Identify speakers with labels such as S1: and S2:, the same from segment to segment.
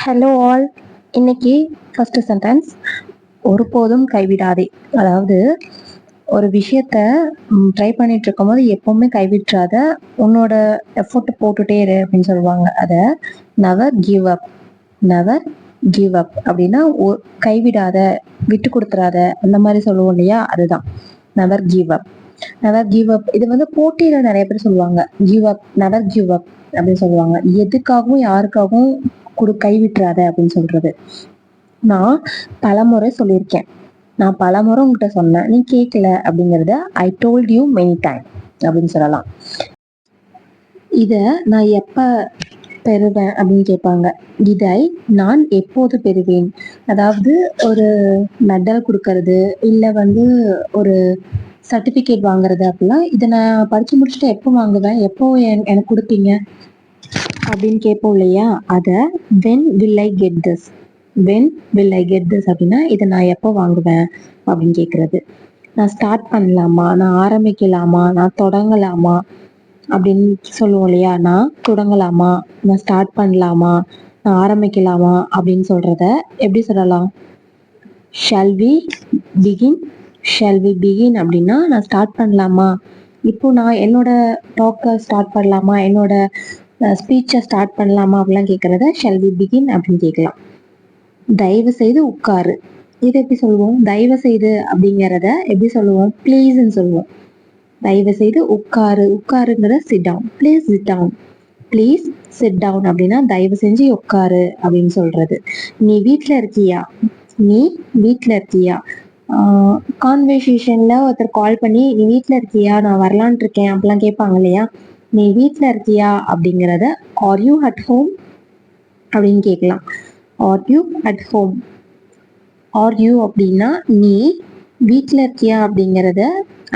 S1: Hello all. இன்னைக்கு first sentence, ஒருபோதும் கைவிடாதே. அதாவது ஒரு விஷயத்த ட்ரை பண்ணிட்டு இருக்கும்போது எப்பவுமே கைவிட்றாத, உன்னோட எஃபோர்ட் போட்டுட்டே இரு அப்படின்னு சொல்லுவாங்க. அதை never give up. Never give up அப்படின்னா கைவிடாத, விட்டு கொடுத்துறாத, அந்த மாதிரி சொல்லுவோம் இல்லையா, அதுதான் never give up. Never give up இது வந்து போட்டியில நிறைய பேர் சொல்லுவாங்க. Give up, never give up அப்படின்னு சொல்லுவாங்க. எதுக்காகவும் யாருக்காகவும் கைவிட்டுறாத அப்படின்னு சொல்றது. நான் பலமுறை சொல்லியிருக்கேன், நான் பலமுறை உங்ககிட்ட சொன்னேன், நீ கேட்கல அப்படிங்கறத I told you many time அப்படின்னு சொல்லலாம். இத நான் எப்ப பெறுவேன் அப்படின்னு கேட்பாங்க. இதை நான் எப்போது பெறுவேன், அதாவது ஒரு மெடல் கொடுக்கறது, இல்லை வந்து ஒரு சர்டிஃபிகேட் வாங்குறது அப்படிலாம். இதை நான் படிச்சு முடிச்சுட்டு எப்போ வாங்குவேன், எப்போ எனக்கு கொடுப்பீங்க அப்படின்னு கேட்போம் இல்லையா, அதை when will I get this, when will I get this அப்படின்னா இதை நான் எப்போ வாங்குவேன் அப்படின்னு கேட்கறது. நான் ஸ்டார்ட் பண்ணலாமா, நான் ஆரம்பிக்கலாமா, நான் தொடங்கலாமா அப்படின்னு சொல்லுவோம் இல்லையா. நான் தொடங்கலாமா, நான் ஸ்டார்ட் பண்ணலாமா, நான் ஆரம்பிக்கலாமா அப்படின்னு சொல்றத எப்படி சொல்லலாம்? Shall we begin, shall we begin அப்படின்னா நான் ஸ்டார்ட் பண்ணலாமா, இப்போ நான் என்னோட டாக்கை ஸ்டார்ட் பண்ணலாமா, என்னோட ஸ்பீச்சை ஸ்டார்ட் பண்ணலாமா அப்படிலாம் கேட்கறத ஷால் வி பிகின் அப்படின்னு கேட்கலாம். தயவு செய்து உட்காரு, இது எப்படி சொல்லுவோம்? தயவு செய்து அப்படிங்கிறத எப்படி சொல்லுவோம்? ப்ளீஸ்ன்னு சொல்லுவோம். தயவு செய்து உட்காரு, உட்காருங்கிற sit down, please sit down, please sit down அப்படின்னா தயவு செஞ்சு உட்காரு அப்படின்னு சொல்றது. நீ வீட்டில் இருக்கியா, நீ வீட்டில் இருக்கியா. கான்வர்சேஷன்ல ஒருத்தர் கால் பண்ணி நீ வீட்டில் இருக்கியா, நான் வரலான் இருக்கேன் அப்படிலாம் கேட்பாங்க இல்லையா. நீ வீட்டில் இருக்கியா அப்படிங்கிறத ஆர் யூ அட் ஹோம் அப்படின்னு கேட்கலாம். R you at home. Are you அப்படின்னா நீ வீட்டில் இருக்கியா அப்படிங்கிறத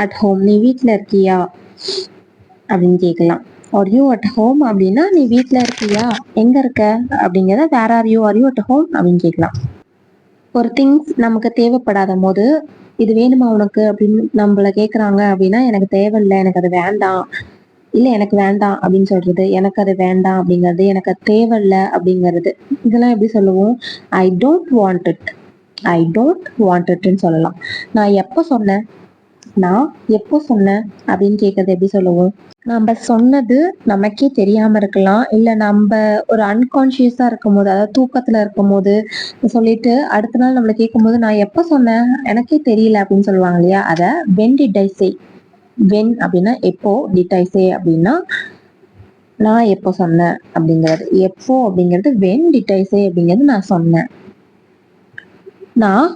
S1: அட் ஹோம், நீ வீட்டில் இருக்கியா அப்படின்னு கேட்கலாம். ஆர் யூ அட் ஹோம் அப்படின்னா நீ வீட்டில் இருக்கியா, எங்க இருக்க அப்படிங்கிறத where are you, are you at home அப்படின்னு கேட்கலாம். ஒரு திங்ஸ் நமக்கு தேவைப்படாத போது இது வேணுமா உனக்கு அப்படின்னு நம்மள கேட்குறாங்க அப்படின்னா எனக்கு தேவையில்லை, எனக்கு அது வேண்டாம், இல்லை எனக்கு வேண்டாம் அப்படின்னு சொல்றது, எனக்கு அது வேண்டாம் அப்படிங்கிறது, எனக்கு அது தேவையில்லை அப்படிங்கிறது, இதெல்லாம் எப்படி சொல்லுவோம்? I don't want it, I don't want இட்னு சொல்லலாம். நான் எப்போ சொன்னேன், நான் எப்போ சொன்னேன் அப்படின்னு கேட்கறது எப்படி சொல்லுவோம்? நம்ம சொன்னது நமக்கே தெரியாம இருக்கலாம், இல்லை நம்ம ஒரு அன்கான்சியஸா இருக்கும் போது, அதாவது தூக்கத்துல இருக்கும் போது சொல்லிட்டு அடுத்த நாள் நம்மளை கேட்கும் போது நான் எப்போ சொன்னேன் எனக்கே தெரியல அப்படின்னு சொல்லுவாங்க இல்லையா. அதை when did I say. When அப்படின்னா எப்போ, டிட் ஐ சே அப்படின்னா நான் எப்போ சொன்னேன் அப்படிங்கிறது. எப்போ அப்படிங்கிறது வென் டிட் ஐ சே அப்படிங்கிறது நான் சொன்னேன். நான்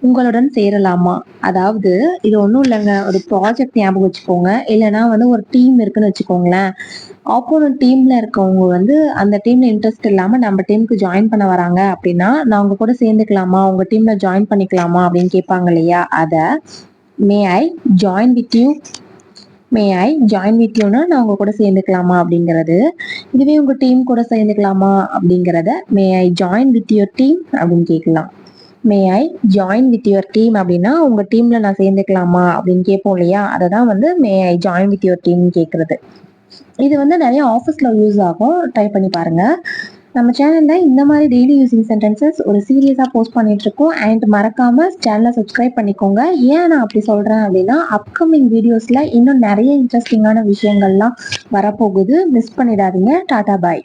S1: உங்களுடன் சேரலாமா, அதாவது இது ஒன்றும் இல்லைங்க, ஒரு ப்ராஜெக்ட் ஞாபகம் வச்சுக்கோங்க, இல்லைன்னா வந்து ஒரு டீம் இருக்குன்னு வச்சுக்கோங்களேன். ஆப்போனன்ட் டீம்ல இருக்கவங்க வந்து அந்த டீம்ல இன்ட்ரெஸ்ட் இல்லாம நம்ம டீமுக்கு ஜாயின் பண்ண வராங்க அப்படின்னா நான் உங்க கூட சேர்ந்துக்கலாமா, உங்க டீம்ல ஜாயின் பண்ணிக்கலாமா அப்படின்னு கேட்பாங்க இல்லையா. அதை may I join with you, may I join with யூனா நான் உங்க கூட சேர்ந்துக்கலாமா அப்படிங்கிறது. இதுவே உங்க டீம் கூட சேர்ந்துக்கலாமா அப்படிங்கிறத may I join with your team அப்படின்னு கேட்கலாம். May I join with your team அப்படின்னா உங்க டீம்ல நான் சேர்ந்துக்கலாமா அப்படின்னு கேட்போம் இல்லையா. அதை தான் வந்து may I join with your team கேட்கறது. இது வந்து நிறைய ஆஃபீஸ்ல யூஸ் ஆகும், ட்ரை பண்ணி பாருங்க. நம்ம சேனல்ல இந்த மாதிரி டெய்லி யூசிங் சென்டென்சஸ் ஒரு சீரியஸா போஸ்ட் பண்ணிட்டு இருக்கோம். அண்ட் மறக்காம சேனலை சப்ஸ்கிரைப் பண்ணிக்கோங்க. ஏன் நான் அப்படி சொல்றேன் அப்படின்னா அப்கமிங் வீடியோஸ்ல இன்னும் நிறைய இன்ட்ரெஸ்டிங்கான விஷயங்கள்லாம் வரப்போகுது, மிஸ் பண்ணிடாதீங்க. டாடா பாய்.